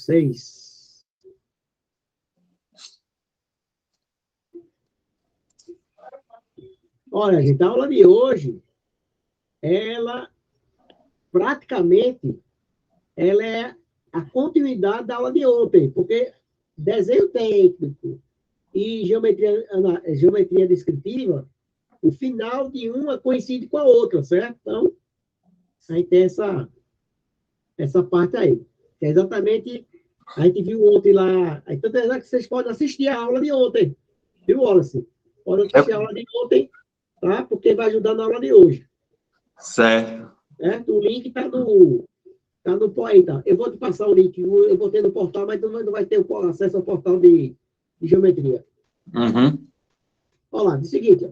vocês. Olha, gente, a aula de hoje, ela praticamente, ela é a continuidade da aula de ontem, porque desenho técnico e geometria descritiva, o final de uma coincide com a outra, certo? Então, aí tem essa parte aí. Que é exatamente, a gente viu ontem lá, então é que vocês podem assistir a aula de ontem, viu, Wallace? Podem assistir a aula de ontem, tá? Porque vai ajudar na aula de hoje. Certo. Certo? O link está no aí, tá? Eu vou te passar o link, eu vou ter no portal, mas tu não vai ter acesso ao portal de geometria. Uhum. Olha lá, é o seguinte, ó.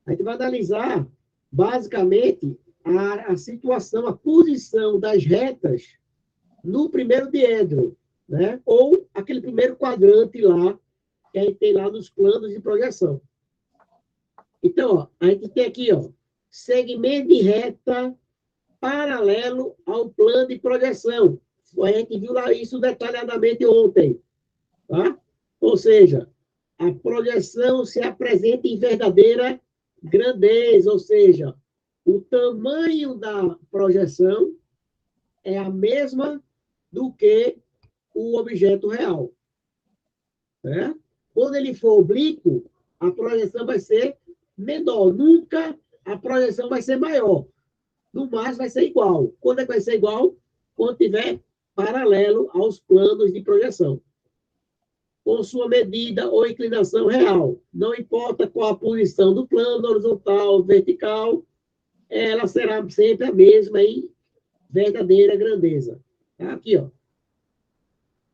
A gente vai analisar, basicamente, a situação, a posição das retas no primeiro diedro, né? Ou aquele primeiro quadrante lá, que a gente tem lá nos planos de projeção. Então, ó, a gente tem aqui, ó, segmento de reta paralelo ao plano de projeção. A gente viu lá isso detalhadamente ontem, tá? Ou seja, a projeção se apresenta em verdadeira grandeza, ou seja, o tamanho da projeção é a mesma do que o objeto real. Certo? Quando ele for oblíquo, a projeção vai ser menor. Nunca a projeção vai ser maior. No máximo vai ser igual. Quando é que vai ser igual? Quando tiver paralelo aos planos de projeção. Com sua medida ou inclinação real. Não importa qual a posição do plano, horizontal, vertical, ela será sempre a mesma em verdadeira grandeza. Tá? Aqui, ó.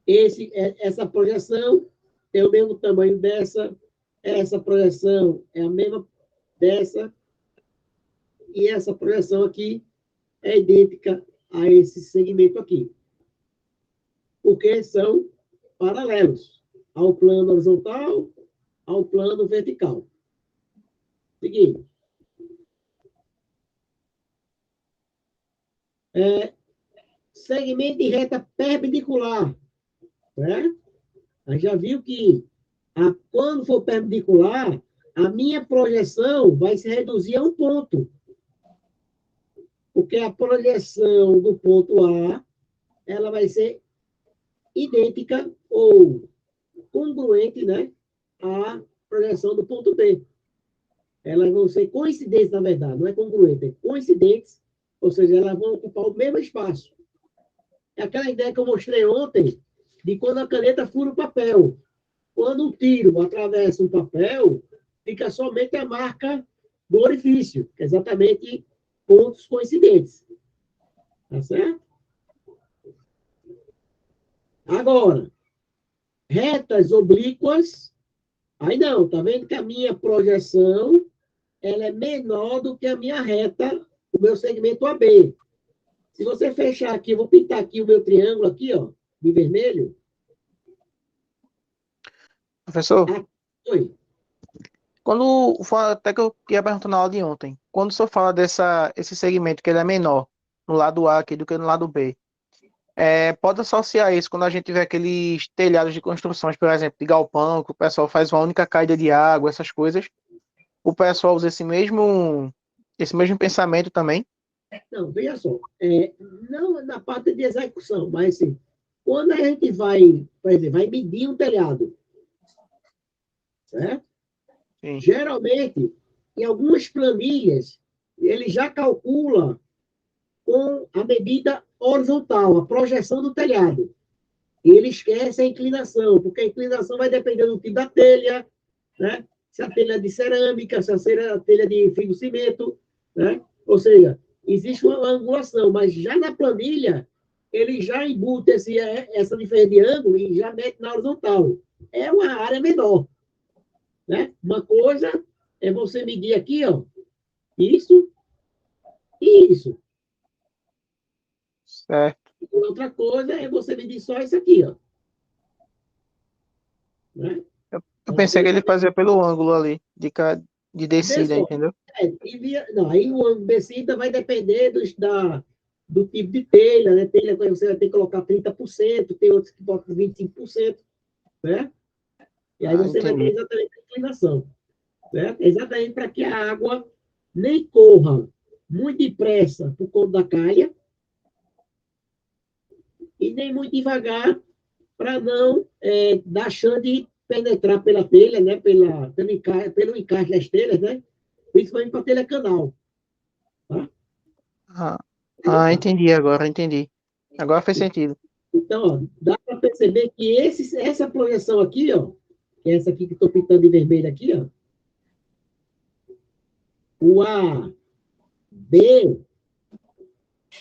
Essa projeção tem o mesmo tamanho dessa, essa projeção é a mesma dessa, e essa projeção aqui é idêntica a esse segmento aqui. Porque são paralelos ao plano horizontal, ao plano vertical. Seguinte. Segmento de reta perpendicular. Né? A gente já viu que quando for perpendicular, a minha projeção vai se reduzir a um ponto. Porque a projeção do ponto A, ela vai ser idêntica ou congruente, né, à projeção do ponto B. Elas vão ser coincidentes, na verdade, não é congruente, é coincidentes, ou seja, elas vão ocupar o mesmo espaço. É aquela ideia que eu mostrei ontem, de quando a caneta fura o papel. Quando um tiro atravessa um papel, fica somente a marca do orifício, que é exatamente pontos coincidentes. Tá certo? Agora, retas oblíquas, aí não, tá vendo que a minha projeção ela é menor do que a minha reta, o meu segmento AB. Se você fechar aqui, eu vou pintar aqui o meu triângulo aqui, ó, de vermelho. Professor, Oi. quando até que eu ia perguntar na aula de ontem, quando o senhor fala esse segmento que ele é menor no lado A aqui do que no lado B, pode associar isso quando a gente vê aqueles telhados de construções, por exemplo, de galpão, que o pessoal faz uma única caída de água, essas coisas. O pessoal usa esse mesmo pensamento também? Não, veja só. Não na parte de execução, mas assim, quando a gente vai, por exemplo, vai medir um telhado, certo? Sim. Geralmente, em algumas planilhas, ele já calcula com a medida horizontal, a projeção do telhado. E ele esquece a inclinação, porque a inclinação vai depender do tipo da telha, né? Se a telha é de cerâmica, se a telha de fibro-cimento, né? Ou seja, existe uma angulação, mas já na planilha, ele já embute essa diferença de ângulo e já mete na horizontal. É uma área menor. Né? Uma coisa é você medir aqui, ó, isso e isso. Certo. E outra coisa é você medir só isso aqui, ó. Né? Eu pensei que ele fazia pelo ângulo ali, de descida, Pessoal, entendeu? não, aí o ângulo de descida vai depender do tipo de telha, né? Telha você vai ter que colocar 30%, tem outros que botam 25%, né? E aí você vai ter Entendi. exatamente a inclinação, né? Exatamente para que a água nem corra muito depressa por conta da calha e nem muito devagar para não dar chance de penetrar pela telha, né? Pelo encaixe das telhas, né? Principalmente para a telha canal, tá? Entendi agora, entendi. Agora faz sentido. Então, ó, dá para perceber que essa projeção aqui, ó, que é essa aqui que estou pintando de vermelho aqui, ó, o A, B,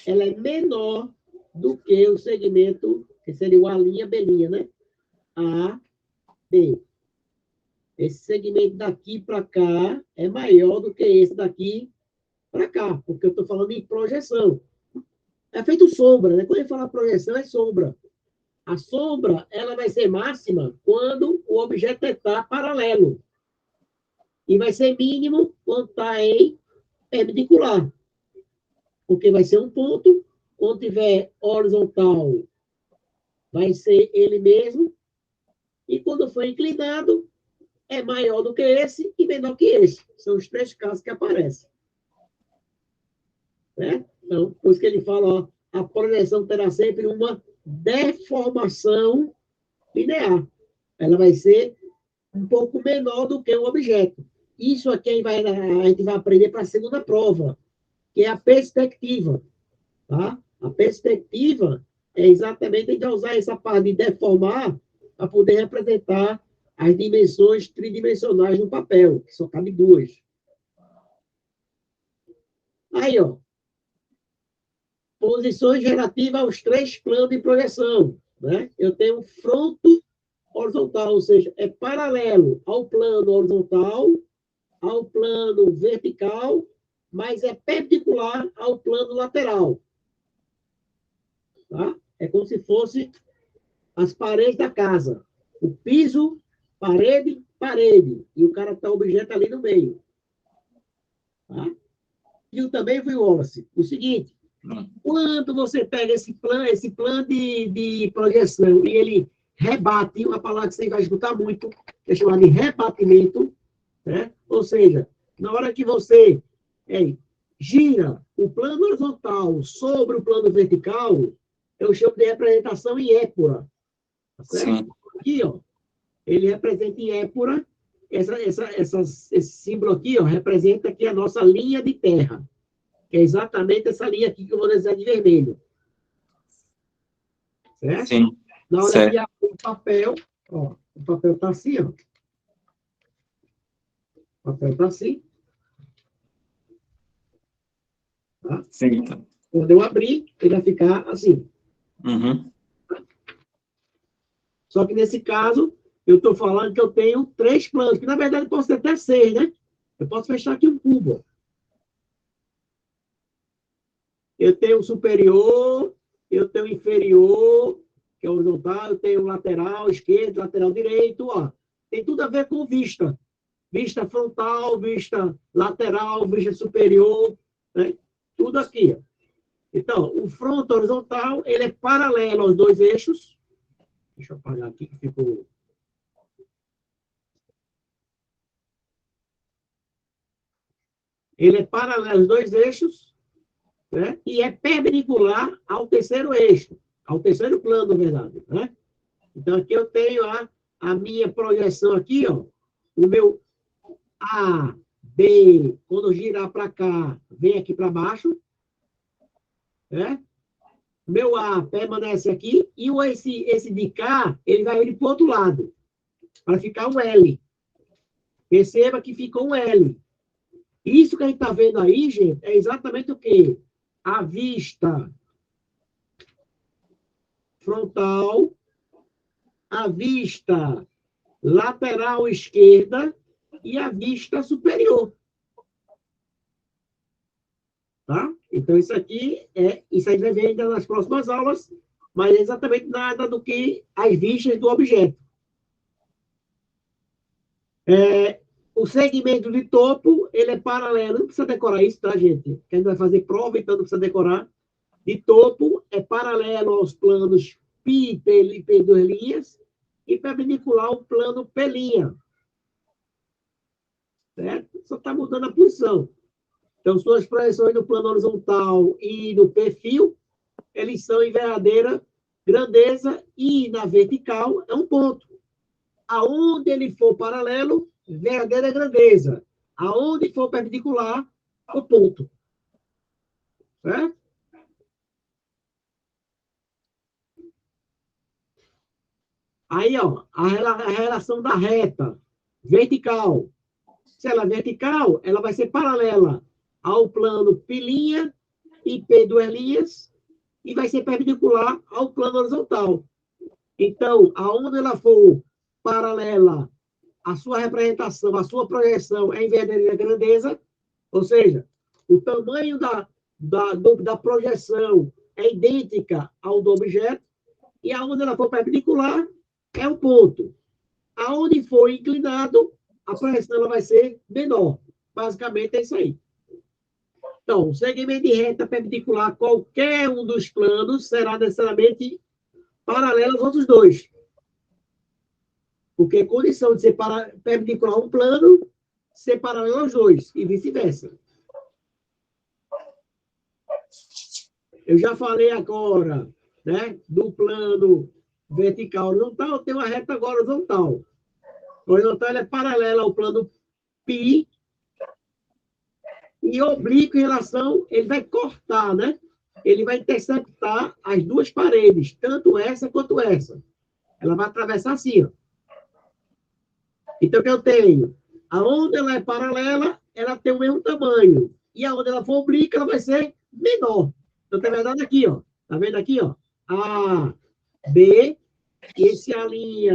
ela é menor do que o segmento, que seria o A', B', né? A, B. Esse segmento daqui para cá é maior do que esse daqui para cá, porque eu estou falando em projeção. É feito sombra, né? Quando eu falo projeção, é sombra. A sombra, ela vai ser máxima quando o objeto está paralelo. E vai ser mínimo quando está em perpendicular. Porque vai ser um ponto, quando tiver horizontal, vai ser ele mesmo, e quando for inclinado, é maior do que esse e menor que esse. São os três casos que aparecem. Né? Então, por isso que ele fala, ó, a projeção terá sempre uma deformação linear. Ela vai ser um pouco menor do que o objeto. Isso aqui a gente vai aprender para a segunda prova, que é a perspectiva. Tá? A perspectiva é exatamente a gente usar essa parte de deformar para poder representar as dimensões tridimensionais no papel, que só cabe duas. Aí, ó, posições relativas aos três planos de projeção. Né? Eu tenho um fronto horizontal, ou seja, é paralelo ao plano horizontal, ao plano vertical, mas é perpendicular ao plano lateral. Tá? É como se fosse as paredes da casa. O piso, parede, parede. E o cara está o objeto ali no meio. Tá? E eu também fui Wallace. O seguinte, quando você pega esse plano de projeção e ele rebate, uma palavra que você vai escutar muito, que é chamada de rebatimento, né? Ou seja, na hora que você gira o plano horizontal sobre o plano vertical, eu chamo de representação em épora. Tá certo? Sim. Aqui, ó, ele representa em épora, esse símbolo aqui, ó, representa aqui a nossa linha de terra, que é exatamente essa linha aqui que eu vou desenhar de vermelho. Certo? Sim. Na hora Certo. que abre o papel, ó, o papel está assim, ó. O papel está assim. Tá? Sim. Tá. Quando eu abrir, ele vai ficar assim. Uhum. Só que nesse caso, eu estou falando que eu tenho três planos, que na verdade pode ser até seis, né? Eu posso fechar aqui um cubo. Eu tenho o superior, eu tenho o inferior, que é o horizontal, eu tenho o lateral esquerdo, lateral direito, ó. Tem tudo a ver com vista. Vista frontal, vista lateral, vista superior, né? Tudo aqui, ó. Então, o fronto horizontal, ele é paralelo aos dois eixos. Deixa eu apagar aqui que ficou. Ele é paralelo aos dois eixos, né? E é perpendicular ao terceiro eixo, ao terceiro plano, na verdade, né? Então, aqui eu tenho a minha projeção aqui, ó, o meu A, B, quando eu girar para cá, vem aqui para baixo, né? Meu A permanece aqui, e esse de cá, ele vai vir para o outro lado, para ficar um L. Perceba que ficou um L. Isso que a gente está vendo aí, gente, é exatamente o quê? A vista frontal, a vista lateral esquerda e a vista superior. Tá? Então, isso aí vai ver ainda nas próximas aulas, mas é exatamente nada do que as vistas do objeto. O segmento de topo, ele é paralelo, não precisa decorar isso, tá, gente? Que a gente vai fazer prova, então não precisa decorar. de topo é paralelo aos planos π e P2', e perpendicular ao plano P'. Certo? Só está mudando a posição. Então, suas projeções no plano horizontal e no perfil, eles são em verdadeira grandeza, e na vertical é um ponto. Aonde ele for paralelo, verdadeira grandeza. Aonde for perpendicular, o ponto. Certo? Aí, ó, a relação da reta vertical. Se ela é vertical, ela vai ser paralela ao plano π' e P2', e vai ser perpendicular ao plano horizontal. Então, aonde ela for paralela, a sua representação, a sua projeção é em verdadeira grandeza, ou seja, o tamanho da projeção é idêntica ao do objeto, e aonde ela for perpendicular é o ponto. Aonde for inclinado, a projeção ela vai ser menor. Basicamente é isso aí. Então, o segmento de reta perpendicular a qualquer um dos planos será necessariamente paralelo aos outros dois. Porque a condição de ser perpendicular a um plano, ser paralelo aos dois, e vice-versa. Eu já falei agora, né, do plano vertical horizontal, tem uma reta agora horizontal. O horizontal é paralela ao plano π, e oblíquo em relação, ele vai cortar, né? Ele vai interceptar as duas paredes, tanto essa quanto essa. Ela vai atravessar assim, ó. Então, o que eu tenho? Aonde ela é paralela, ela tem o mesmo tamanho. E aonde ela for oblíqua, ela vai ser menor. Então, tem verdade aqui, ó. Tá vendo aqui, ó? A, B, e esse A', B',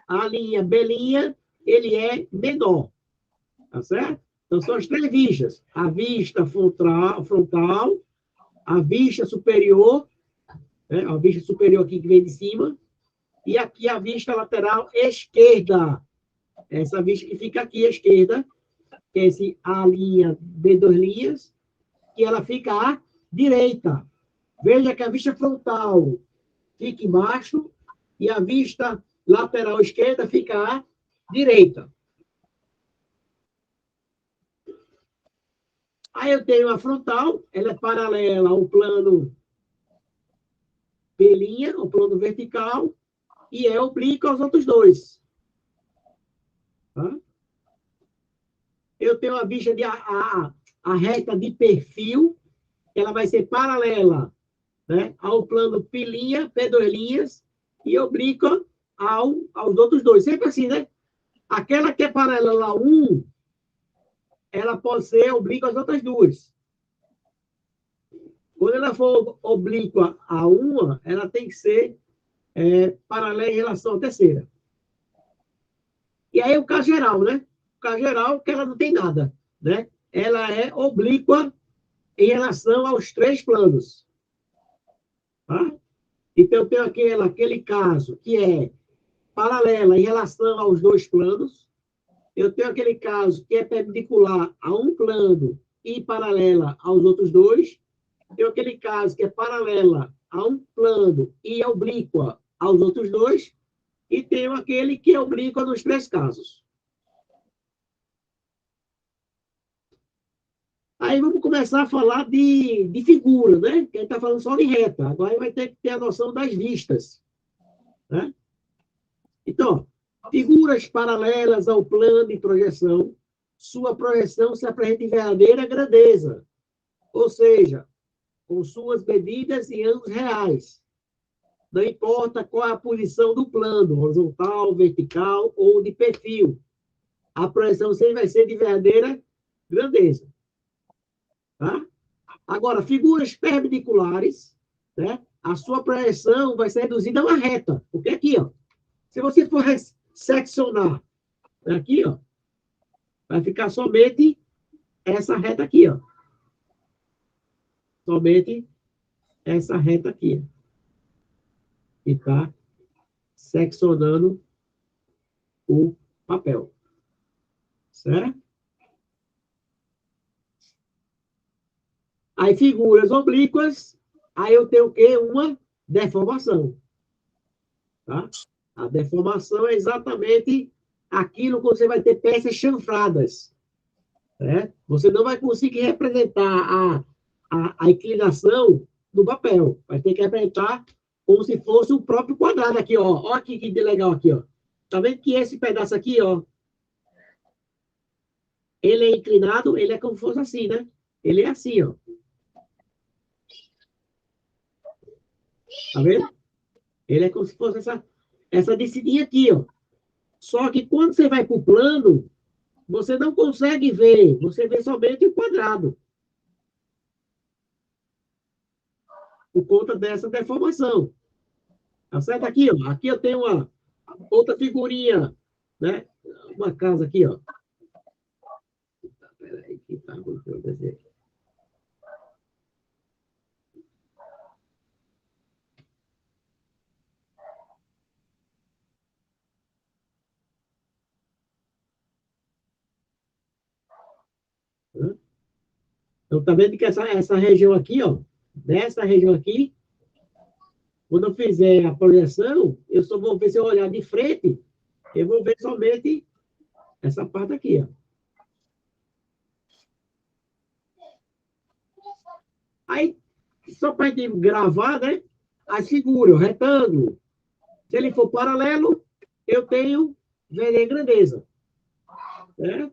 A', B', ele é menor. Tá certo? Então, são as três vistas. A vista frontal, a vista superior, né? A vista superior aqui que vem de cima, e aqui a vista lateral esquerda. Essa vista que fica aqui à esquerda, que é esse A', B', que ela fica à direita. Veja que a vista frontal fica embaixo e a vista lateral esquerda fica à direita. Aí eu tenho a frontal, ela é paralela ao plano P', ao plano vertical, e é oblíqua aos outros dois. Tá? Eu tenho a vista de a reta de perfil, ela vai ser paralela, né, ao plano P', P2', e oblíqua aos outros dois. Sempre assim, né? Aquela que é paralela a um, ela pode ser oblíqua às outras duas. Quando ela for oblíqua a uma, ela tem que ser paralela em relação à terceira. E aí o caso geral, né? O caso geral que ela não tem nada, né? Ela é oblíqua em relação aos três planos. Tá? Então, eu tenho aquele caso que é paralela em relação aos dois planos. Eu tenho aquele caso que é perpendicular a um plano e paralela aos outros dois. Tenho aquele caso que é paralela a um plano e é oblíqua aos outros dois. E tenho aquele que é oblíqua nos três casos. Aí vamos começar a falar de figura, né? Que a gente está falando só de reta. Agora vai ter que ter a noção das vistas. Né? Então, figuras paralelas ao plano de projeção, sua projeção se apresenta em verdadeira grandeza, ou seja, com suas medidas em ângulos reais. Não importa qual é a posição do plano, horizontal, vertical ou de perfil. A projeção sempre vai ser de verdadeira grandeza. Tá? Agora, figuras perpendiculares, né? A sua projeção vai ser reduzida a uma reta. Porque aqui, ó, se você for seccionar aqui, ó, vai ficar somente essa reta aqui, ó. Somente essa reta aqui. Que está seccionando o papel. Certo? Aí, figuras oblíquas, aí eu tenho o quê? Uma deformação. Tá? A deformação é exatamente aquilo que você vai ter peças chanfradas. Né? Você não vai conseguir representar a inclinação no papel. Vai ter que representar como se fosse o próprio quadrado aqui, ó. Olha aqui que legal aqui, ó. Tá vendo que esse pedaço aqui, ó, ele é inclinado, ele é como se fosse assim, né? Ele é assim, ó. Tá vendo? Ele é como se fosse essa descidinha aqui, ó. Só que quando você vai para o plano, você não consegue ver, você vê somente o quadrado. Por conta dessa deformação. Tá certo? Aqui, ó. Aqui eu tenho uma outra figurinha, né? Uma casa aqui, ó. Peraí, que tá acontecendo. Então, tá vendo que essa região aqui, ó, dessa região aqui, quando eu fizer a projeção, eu só vou ver, se eu olhar de frente, eu vou ver somente essa parte aqui, ó. Aí, só para gente gravar, né? As figuras, o retângulo. Se ele for paralelo, eu tenho VD grandeza. Né?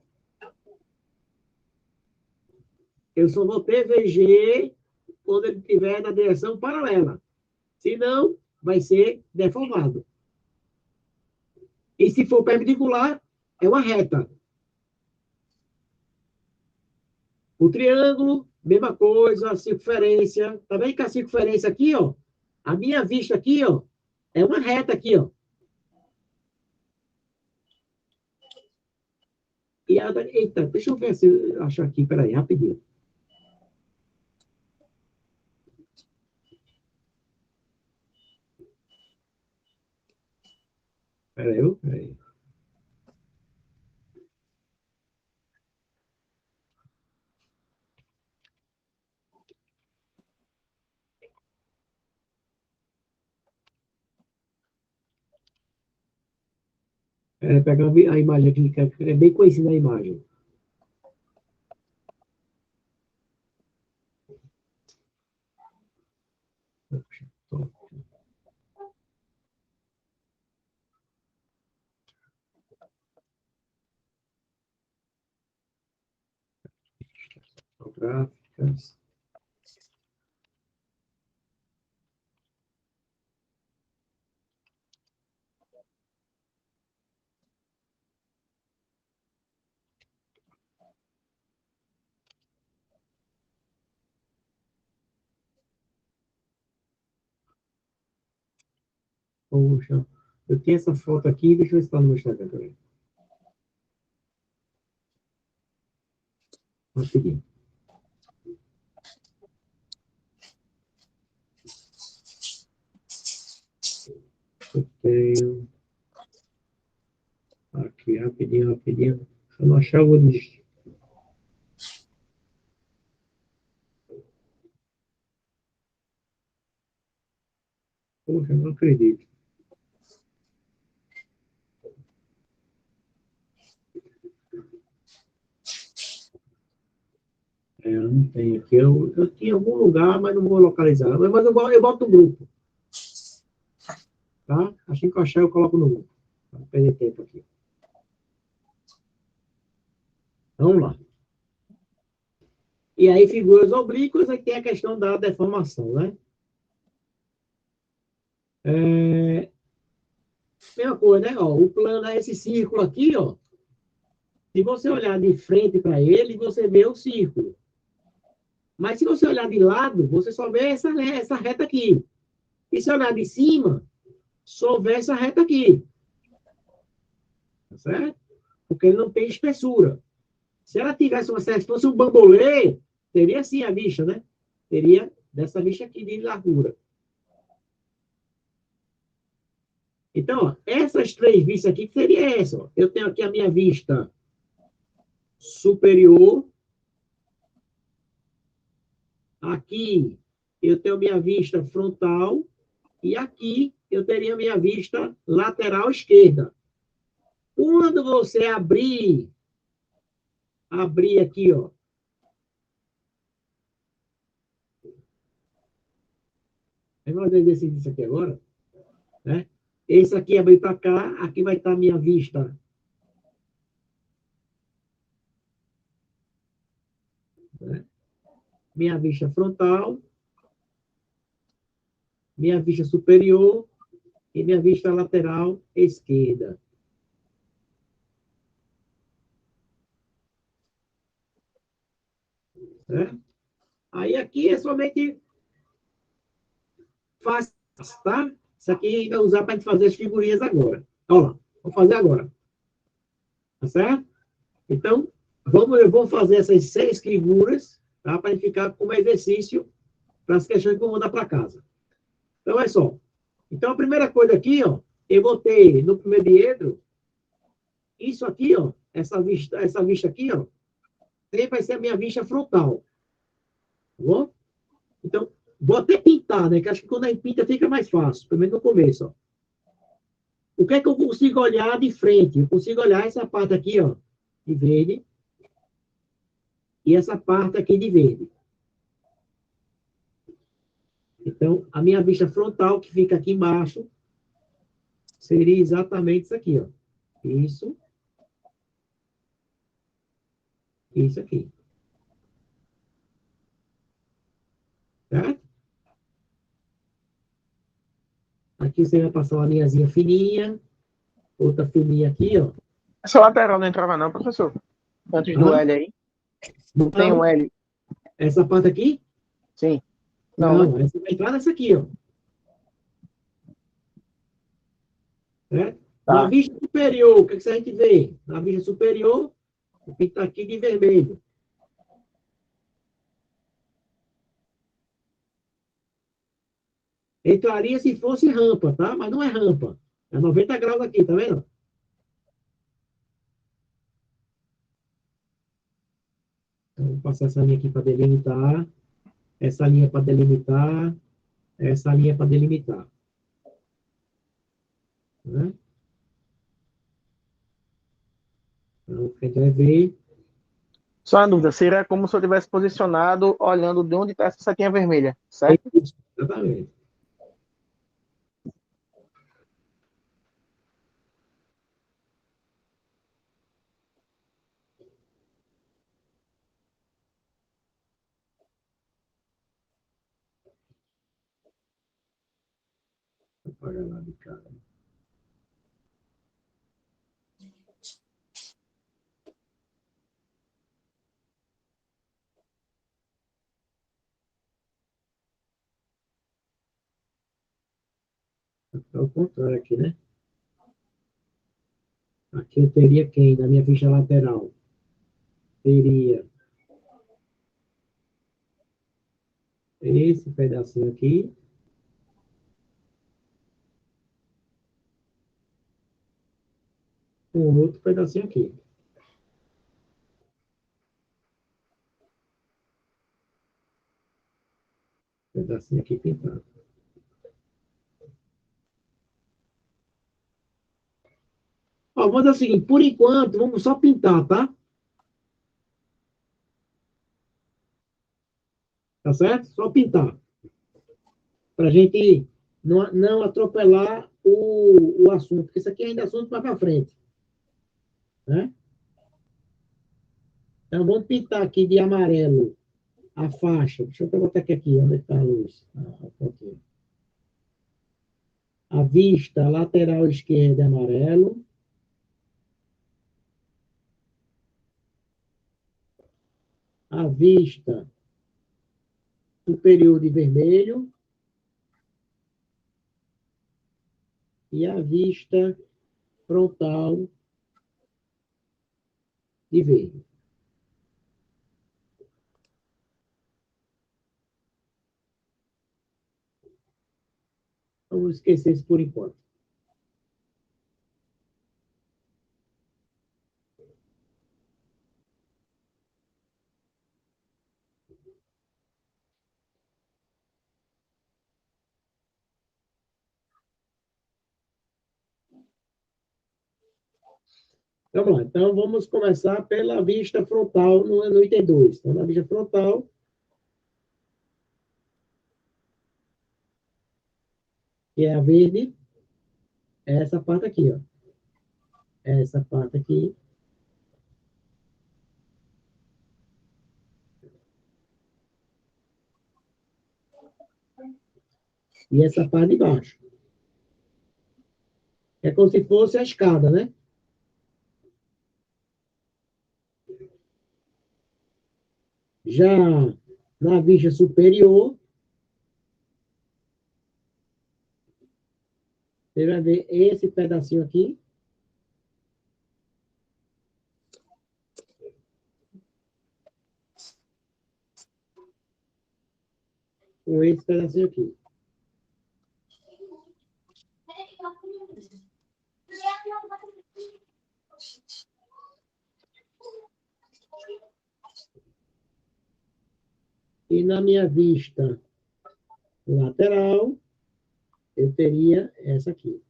Eu só vou ter VG quando ele estiver na direção paralela. Senão, vai ser deformado. E se for perpendicular, é uma reta. O triângulo, mesma coisa, a circunferência. Tá vendo que a circunferência aqui, ó, a minha vista aqui, ó, é uma reta aqui, ó. E a, eita, deixa eu ver se eu acho aqui, peraí, rapidinho. Peraí. Pegar a imagem aqui, que é bem conhecida a imagem. Gráficas. Poxa, eu tenho essa foto aqui, deixa eu ver se está no meu Instagram também. Rapidinho. Eu tenho. Aqui, rapidinho. Se eu não achar, eu vou desistir. Poxa, eu não acredito. Eu não tenho aqui. Eu tinha em algum lugar, mas não vou localizar. Mas eu boto no grupo. Tá? Assim que eu achar, eu coloco no grupo. Não perder tempo aqui. Vamos lá. E aí, figuras oblíquas, aí tem a questão da deformação, né? Mesma coisa, né? Ó, o plano é esse círculo aqui, ó. Se você olhar de frente para ele, você vê o círculo. Mas se você olhar de lado, você só vê essa reta aqui. E se olhar de cima, só vê essa reta aqui. Tá certo? Porque ele não tem espessura. Se ela tivesse se fosse um bambolê, teria assim a vista, né? Teria dessa vista aqui de largura. Então, ó, essas três vistas aqui, que seria essa? Ó. Eu tenho aqui a minha vista superior, Aqui eu tenho minha vista frontal e aqui eu teria minha vista lateral esquerda. Quando você abrir aqui, ó, vamos fazer exercício aqui agora, né? Esse aqui abrir para cá, aqui vai estar minha vista, né? Minha vista frontal, minha vista superior e minha vista lateral esquerda. Né? Aí aqui é somente fácil, tá? Isso aqui a gente vai usar para fazer as figurinhas agora. Olha lá, vou fazer agora. Tá certo? Então, eu vou fazer essas 6 figuras, tá? Para ficar como exercício para as questões que eu vou mandar para casa. Então, é só. Então, a primeira coisa aqui, ó, eu vou ter no primeiro diedro, isso aqui, ó, essa vista aqui, ó, sempre vai ser a minha vista frontal. Tá bom? Então, vou até pintar, né? Que acho que quando a gente pinta fica mais fácil, pelo menos no começo, ó. O que é que eu consigo olhar de frente? Eu consigo olhar essa parte aqui, ó, de verde, e essa parte aqui de verde. Então, a minha vista frontal, que fica aqui embaixo, seria exatamente isso aqui, ó. Isso aqui. Certo? Aqui você vai passar uma linhazinha fininha, outra fininha aqui, ó. Essa lateral não entrava não, professor? Antes do L aí. Não tem um L. Essa parte aqui? Sim. Não, Né? essa vai entrar nessa aqui, ó. Certo? Tá. Na vista superior, o que a gente vê? Na vista superior, o que está aqui de vermelho. Entraria se fosse rampa, tá? Mas não é rampa. É 90 graus aqui, tá vendo? Então, vou passar essa linha aqui para delimitar. Essa linha para delimitar. Essa linha para delimitar. Né? Então, o que a gente vai ver. Só uma dúvida, seria como se eu tivesse posicionado olhando de onde está essa setinha vermelha, certo? Exatamente. Vou apagar lá de cara. É o contrário aqui, né? Aqui eu teria quem? Na minha ficha lateral. Teria esse pedacinho aqui. Com outro pedacinho aqui. Pedacinho aqui pintado. Ó, vamos fazer o seguinte, por enquanto, vamos só pintar, tá? Tá certo? Só pintar. Para a gente não atropelar o assunto, porque isso aqui ainda é assunto mais para frente. Né? Então, vamos pintar aqui de amarelo a faixa. Deixa eu botar aqui, onde está a luz? Aqui. A vista lateral esquerda é amarelo. A vista superior de vermelho. E a vista frontal de verde. Vamos esquecer isso por enquanto. Vamos lá. Então, vamos começar pela vista frontal no item 2. Então, na vista frontal, que é a verde, é essa parte aqui, ó. Essa parte aqui. E essa parte de baixo. É como se fosse a escada, né? Já na vista superior, você vai ver esse pedacinho aqui, com esse pedacinho aqui. E na minha vista lateral, eu teria essa aqui.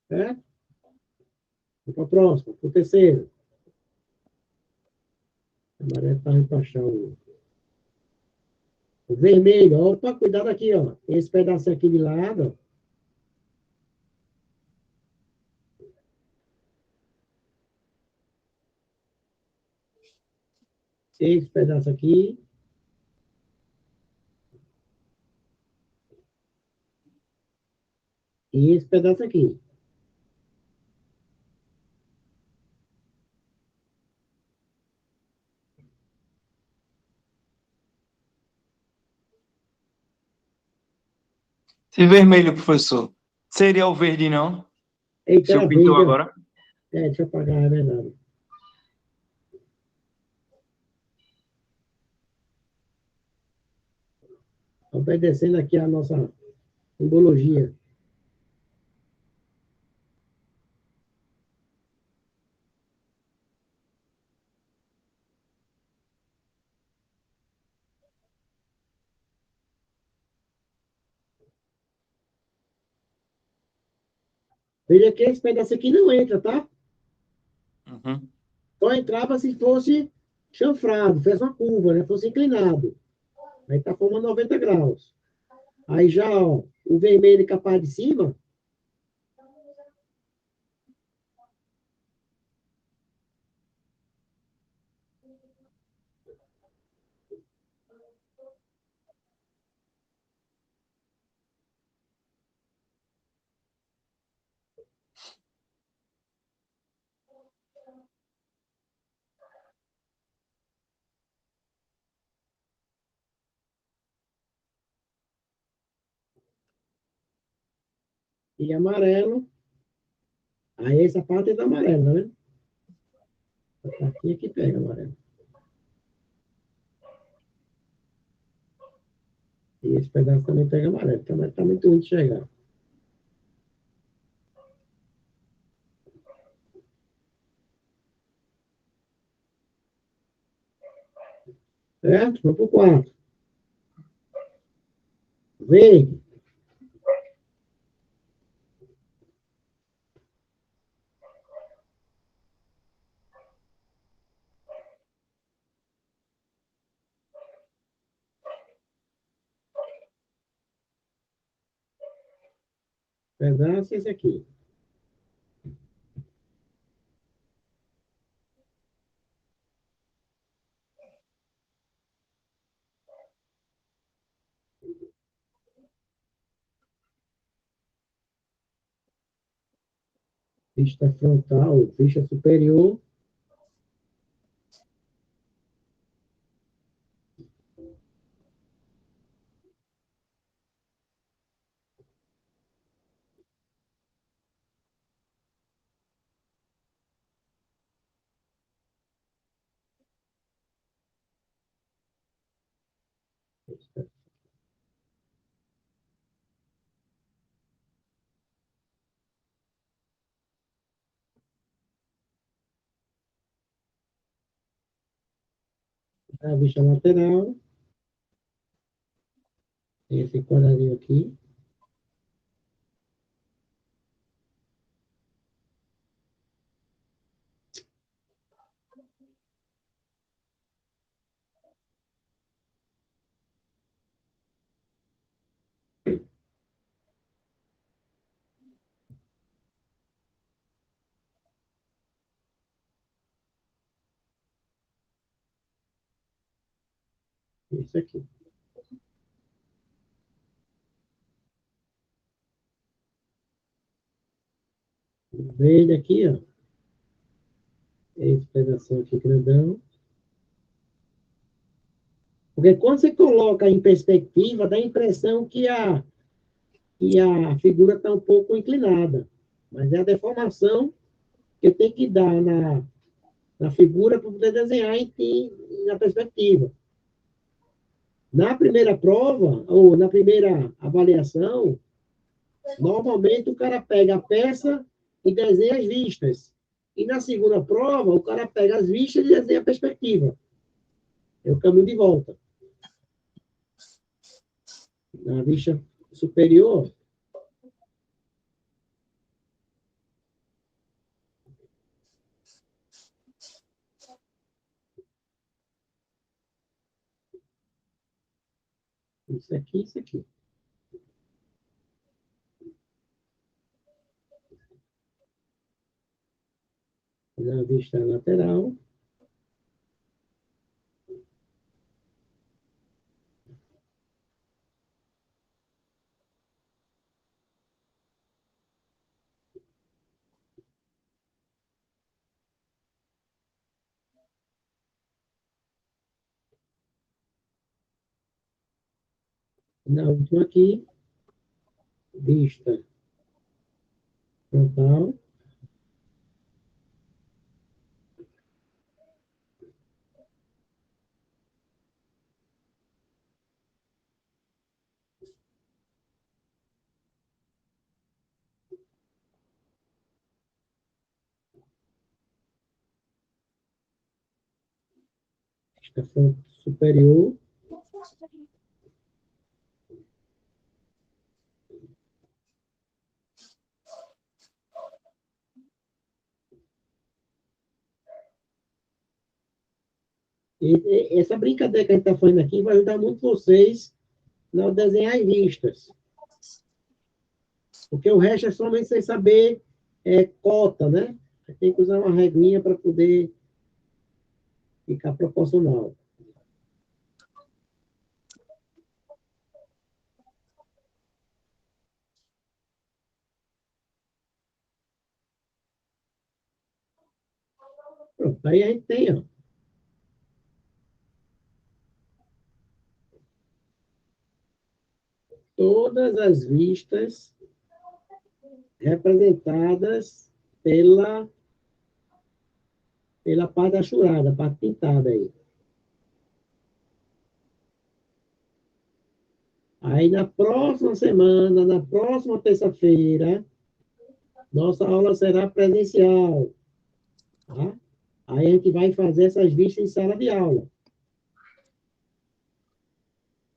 Certo? Vamos para a próxima, para o terceiro. A amarelo está indo para achar o vermelho. Opa, cuidado aqui, ó. Esse pedaço aqui de lado, ó. Esse pedaço aqui. E esse pedaço aqui. Esse vermelho, professor, seria o verde, não? O Eita, senhor era pintou verde, ó. agora? Deixa eu apagar, é verdade. Obedecendo aqui a nossa simbologia. Veja que esse pedaço aqui não entra, tá? Uhum. Só entrava se fosse chanfrado, fez uma curva, né? Fosse inclinado. Aí tá formando 90 graus. Aí já, ó, o vermelho capaz de cima, e amarelo. Aí essa parte é do amarelo, tá vendo? A partinha que pega amarelo. E esse pedaço também pega amarelo, também tá muito ruim de chegar. Certo? Vamos pro quarto. Verde. Pedaço esse aqui. Vista frontal, vista superior. A vista lateral. Esse quadradinho aqui. Isso aqui. O verde aqui, ó. Esse pedaço aqui grandão. Porque quando você coloca em perspectiva, dá a impressão que a figura está um pouco inclinada. Mas é a deformação que tem que dar na figura para poder desenhar na perspectiva. Na primeira prova, ou na primeira avaliação, normalmente o cara pega a peça e desenha as vistas. E na segunda prova, o cara pega as vistas e desenha a perspectiva. É o caminho de volta. Na vista superior, isso aqui, isso aqui. Na vista lateral, na última aqui, vista frontal, vista superior, e essa brincadeira que a gente está fazendo aqui vai ajudar muito vocês na desenhar as vistas. Porque o resto é somente sem saber cota, né? Tem que usar uma regrinha para poder ficar proporcional. Pronto, aí a gente tem, ó, todas as vistas representadas pela parte achurada, parte pintada aí. Aí na próxima semana, na próxima terça-feira, nossa aula será presencial. Tá? Aí a gente vai fazer essas vistas em sala de aula.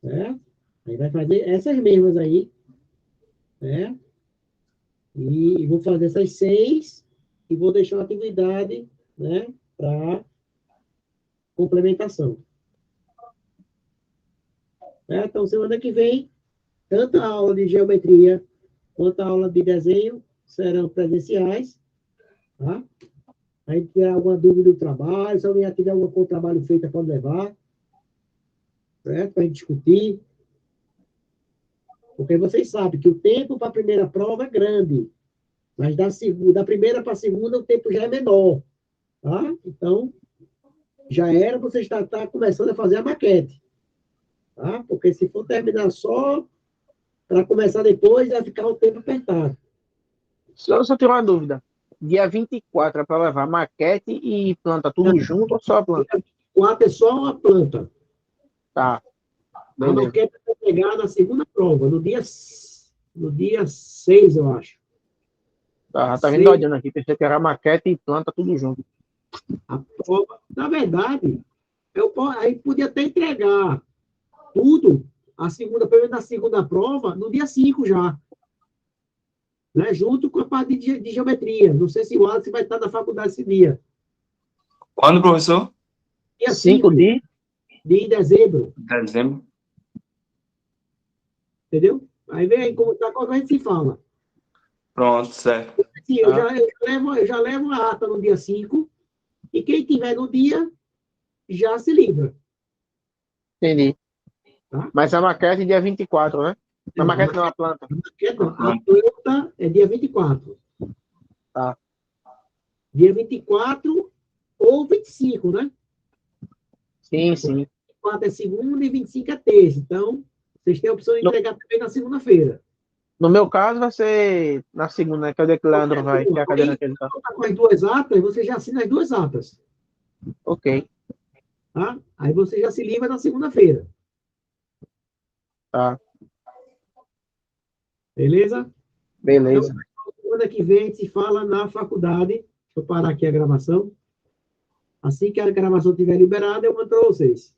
Certo? Aí vai fazer essas mesmas aí. Certo? E vou fazer essas 6 e vou deixar uma atividade, né, para complementação. Certo? Então, semana que vem, tanto a aula de geometria quanto a aula de desenho serão presenciais. Tá? Aí, tiver alguma dúvida do trabalho, se alguém tiver algum trabalho feito, pode levar. Certo? Para a gente discutir. Porque vocês sabem que o tempo para a primeira prova é grande. Mas da primeira para a segunda, o tempo já é menor. Tá? Então, já era você estar começando a fazer a maquete. Tá? Porque se for terminar só para começar depois, vai ficar o tempo apertado. Só tenho uma dúvida. Dia 24 é para levar maquete e planta tudo junto ou só a planta? 4 é só uma planta. Tá. A maquete vai pegar na segunda prova, no dia 6, eu acho. Tá vendo olhando aqui, pensei que era maquete e planta tudo junto. A prova, na verdade, Aí podia até entregar tudo, pelo menos na segunda prova, no dia 5 já. Né? Junto com a parte de geometria. Não sei se o Wallace vai estar na faculdade esse dia. Quando, professor? Dia 5 5 de dezembro. Dezembro. Entendeu? Aí vem aí como tá, quando a gente se fala. Pronto, certo. Sim, eu já levo a ata no dia 5, e quem tiver no dia já se livra. Entendi. Tá? Mas a maquete é dia 24, né? A maquete não, a planta. A planta é dia 24. Tá. Dia 24 ou 25, né? Sim, sim. 24 é segunda e 25 é terça. Então, vocês têm a opção de entregar também na segunda-feira. No meu caso, vai ser na segunda, né? Que é o dia que o Leandro vai, que é a cadeira que ele tá. Com as duas atas, você já assina as duas atas. Ok. Tá? Aí você já se livra na segunda-feira. Tá. Beleza? Beleza. Então, semana que vem a gente se fala na faculdade. Deixa eu parar aqui a gravação. Assim que a gravação estiver liberada, eu mando para vocês.